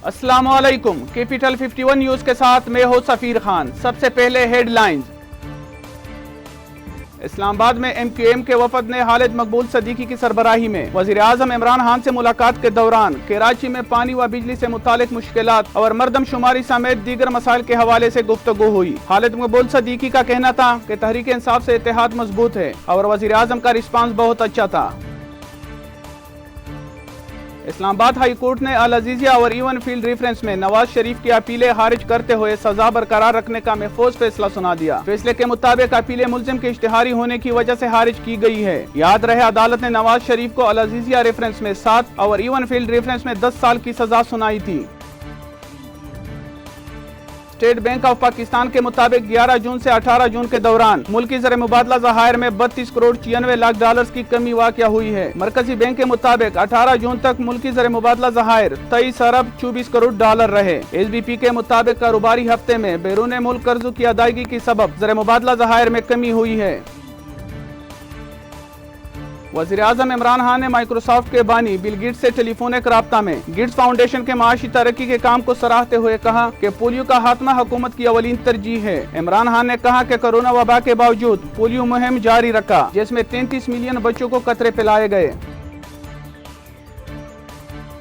अस्सलामुअलैकुम। Capital 51 news के साथ मैं हूं सफीर खान। सबसे पहले हेडलाइंस। इस्लामाबाद में MQM के वफद ने खालिद मकबूल सदीकी की सरबराही में वजीर आजम इमरान खान से मुलाकात के दौरान कराची में पानी व बिजली से मुतालिक मुश्किलात और मरदमशुमारी समेत दीगर मसाइल के हवाले से गुफ्तगू हुई। खालिद मकबूल सदीकी का कहना था कि तहरीक इंसाफ से इत्तेहाद मजबूत है और वजीर आजम का रिस्पांस बहुत अच्छा था। इस्लामाबाद हाई कोर्ट ने अल अजीजिया और इवन फील्ड रेफरेंस में नवाज शरीफ की अपीलें खारिज करते हुए सजा बरकरार रखने का महफूज फैसला सुना दिया। फैसले के मुताबिक अपीलें मुल्जिम के इश्तिहारी होने की वजह से खारिज की गई है। याद रहे, अदालत ने नवाज शरीफ को अल अजीजिया रेफरेंस में 7 और इवन फील्ड रेफरेंस में 10 साल की सजा सुनाई थी। स्टेट बैंक ऑफ पाकिस्तान के मुताबिक 11 जून से 18 जून के दौरान मुल्की ज़र मुबादला ज़खायर में 32 करोड़ 96 लाख डॉलर्स की कमी वाक़या हुई है। मरकजी बैंक के मुताबिक 18 जून तक मुल्की ज़र मुबादला ज़खायर 23 अरब 24 करोड़ डॉलर रहे। SBP के मुताबिक कारोबारी हफ्ते में बैरून मुल्क कर्जों की अदायगी की सबब ज़र मुबादला ज़खायर में कमी हुई है। वज़ीर आज़म इमरान खान ने माइक्रोसॉफ्ट के बानी बिल गेट्स से टेलीफोनिक राब्ता में गेट्स फाउंडेशन के माशी तरक्की के काम को सराहते हुए कहा कि पोलियो का खात्मा हुकूमत की अवलीन तरजीह है। इमरान खान ने कहा कि कोरोना वबा के बावजूद पोलियो मुहिम जारी रखा, जिसमें 33 मिलियन बच्चों को कतरे पिलाए गए।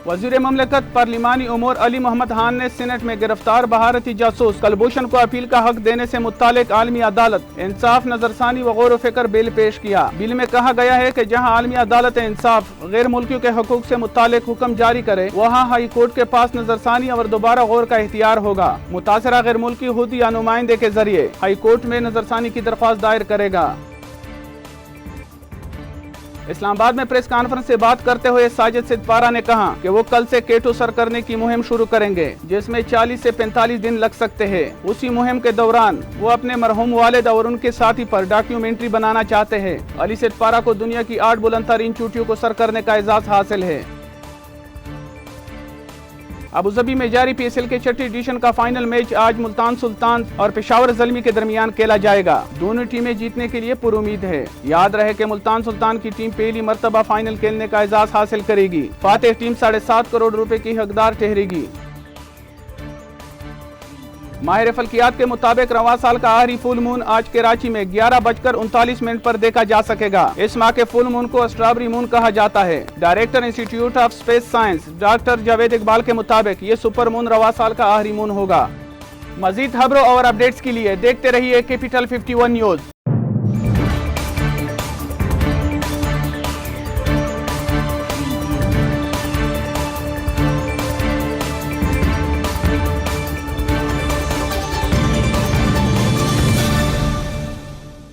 वज़ीर ममलकत पार्लिमानी उमूर अली मोहम्मद खान ने सीनेट में गिरफ्तार भारतीय जासूस कुलभूषण को अपील का हक देने से मुत्तालिक आलमी अदालत इंसाफ, नजरसानी व गौर फिक्र बिल पेश किया। बिल में कहा गया है कि जहां आलमी अदालत इंसाफ गैर मुल्कियों के हकूक से मुत्तालिक हुक्म जारी करे, वहां हाई कोर्ट के पास नजरसानी और दोबारा गौर का इख्तियार होगा। मुतासरा गैर मुल्की खुद या नुमाइंदे के जरिए हाई कोर्ट में नजरसानी की दरख्वास्त दायर करेगा। इस्लामाबाद में प्रेस कॉन्फ्रेंस से बात करते हुए साजिद सिद्दपारा ने कहा कि वो कल से केटो सर करने की मुहिम शुरू करेंगे, जिसमें 40 से 45 दिन लग सकते हैं। उसी मुहिम के दौरान वो अपने मरहूम वालिद और उनके साथी पर डॉक्यूमेंट्री बनाना चाहते हैं। अली सिद्दपारा को दुनिया की 8 बुलंदतरीन चोटियों को सर करने का एजाज हासिल है। अबूजबी में जारी PSL के 6ठी एडिशन का फाइनल मैच आज मुल्तान सुल्तान और पेशावर ज़ल्मी के दरमियान खेला जाएगा। दोनों टीमें जीतने के लिए पुरुमीद है। याद रहे कि मुल्तान सुल्तान की टीम पहली मर्तबा फाइनल खेलने का एजाज हासिल करेगी। फातेह टीम 7.5 करोड़ रुपए की हकदार ठहरेगी। माहिर फल्कियात के मुताबिक रवां साल का आखिरी फुल मून आज कराची में 11:39 पर देखा जा सकेगा। इस माह के फुल मून को स्ट्रॉबेरी मून कहा जाता है। Director institute of space science doctor Javed Iqbal के मुताबिक ये सुपर मून रवां साल का आखिरी मून होगा। मजीद खबरों और अपडेट्स के लिए देखते रहिए कैपिटल 51 न्यूज।